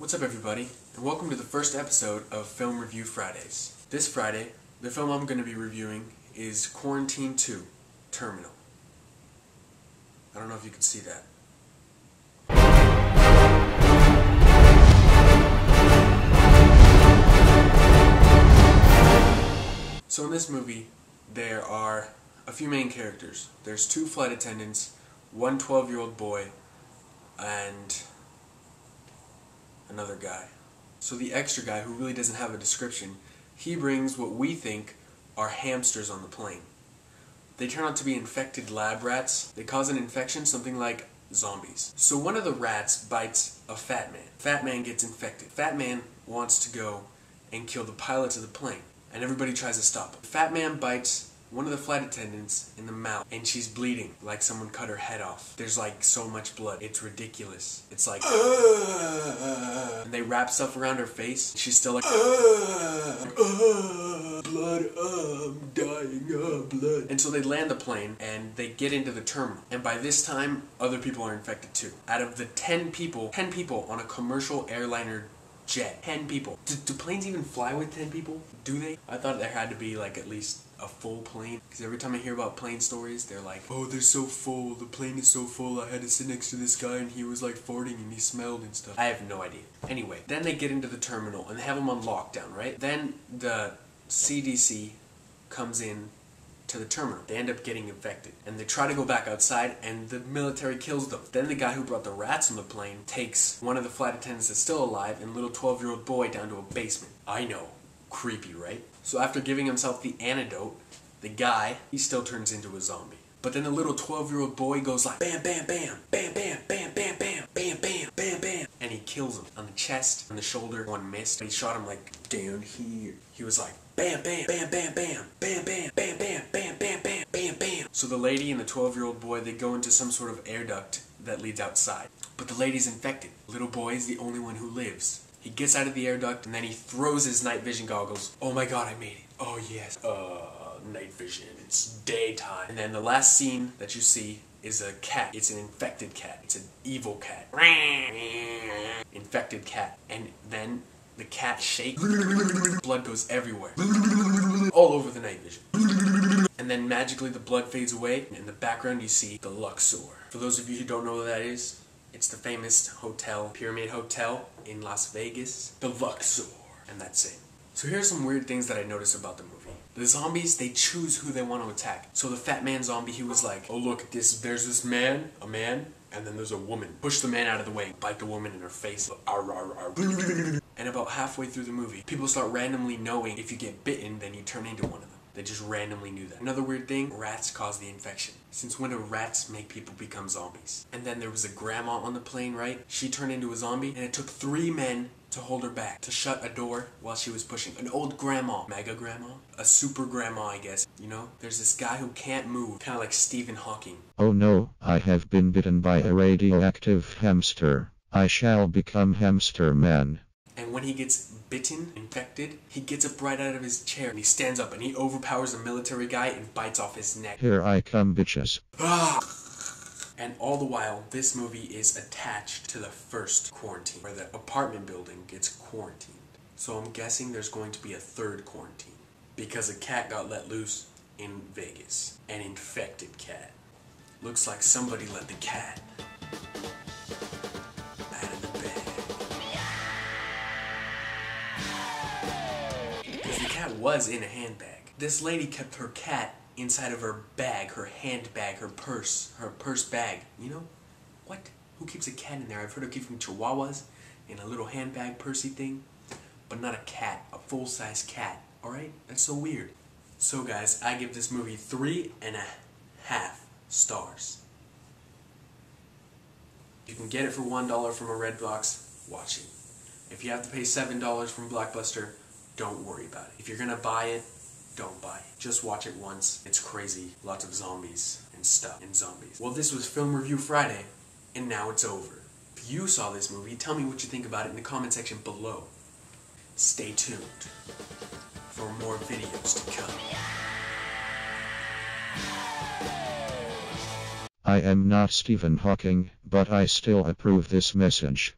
What's up everybody, and welcome to the first episode of Film Review Fridays. This Friday, the film I'm going to be reviewing is Quarantine 2, Terminal. I don't know if you can see that. So in this movie, there are a few main characters. There's two flight attendants, one 12-year-old boy, and another guy. So the extra guy, who really doesn't have a description, he brings what we think are hamsters on the plane. They turn out to be infected lab rats. They cause an infection, something like zombies. So one of the rats bites a fat man. Fat man gets infected. Fat man wants to go and kill the pilots of the plane, and everybody tries to stop him. Fat man bites one of the flight attendants in the mouth, and she's bleeding like someone cut her head off. There's like so much blood. It's ridiculous. It's like and they wrap stuff around her face. She's still like blood, I'm dying of blood. And so they land the plane and they get into the terminal. And by this time, other people are infected too. Out of the 10 people on a commercial airliner jet. 10 people. Do planes even fly with 10 people? Do they? I thought there had to be like at least a full plane, because every time I hear about plane stories, they're like, oh, they're so full, the plane is so full, I had to sit next to this guy and he was like farting and he smelled and stuff. I have no idea. Anyway, then they get into the terminal and they have them on lockdown, right? Then the CDC comes in to the terminal. They end up getting infected and they try to go back outside and the military kills them. Then the guy who brought the rats on the plane takes one of the flight attendants that's still alive and a little 12-year-old boy down to a basement. I know. Creepy, right? So after giving himself the antidote, the guy, he still turns into a zombie. But then the little 12-year-old boy goes like, bam, bam, bam, bam, bam, bam, bam, bam, bam, bam, bam, bam. And he kills him on the chest, on the shoulder. One missed. He shot him like down here. He was like, bam, bam, bam, bam, bam, bam, bam, bam, bam, bam, bam, bam, bam, bam. So the lady and the 12-year-old boy, they go into some sort of air duct that leads outside. But the lady's infected. Little boy is the only one who lives. He gets out of the air duct and then he throws his night vision goggles. Oh my god, I made it. Oh yes. Night vision. It's daytime. And then the last scene that you see is a cat. It's an infected cat. It's an evil cat. Infected cat. And then the cat shakes. Blood goes everywhere. All over the night vision. And then magically the blood fades away. And in the background you see the Luxor. For those of you who don't know what that is, it's the famous hotel, Pyramid Hotel in Las Vegas. The Luxor. And that's it. So here's some weird things that I noticed about the movie. The zombies, they choose who they want to attack. So the fat man zombie, he was like, oh look, there's this man, a man, and then there's a woman. Push the man out of the way, bite the woman in her face. Arr, arr, arr. And about halfway through the movie, people start randomly knowing if you get bitten, then you turn into one of them. They just randomly knew that. Another weird thing, rats cause the infection. Since when do rats make people become zombies? And then there was a grandma on the plane, right? She turned into a zombie, and it took 3 men to hold her back, to shut a door while she was pushing. An old grandma, mega grandma, a super grandma, I guess. You know, there's this guy who can't move, kind of like Stephen Hawking. Oh no, I have been bitten by a radioactive hamster. I shall become hamster man. And when he gets bitten, infected, he gets up right out of his chair and he stands up and he overpowers a military guy and bites off his neck. Here I come, bitches. And all the while, this movie is attached to the first quarantine, where the apartment building gets quarantined. So I'm guessing there's going to be a third quarantine, because a cat got let loose in Vegas. An infected cat. Looks like somebody let the cat out of the bag. Because the cat was in a handbag. This lady kept her cat inside of her bag, her handbag, her purse bag. You know? What? Who keeps a cat in there? I've heard of keeping chihuahuas in a little handbag pursey thing, but not a cat, a full-size cat. Alright? That's so weird. So guys, I give this movie 3.5 stars. You can get it for $1 from a Redbox, watch it. If you have to pay $7 from Blockbuster, don't worry about it. If you're gonna buy it, don't buy it. Just watch it once. It's crazy. Lots of zombies and stuff and zombies. Well, this was Film Review Friday, and now it's over. If you saw this movie, tell me what you think about it in the comment section below. Stay tuned for more videos to come. I am not Stephen Hawking, but I still approve this message.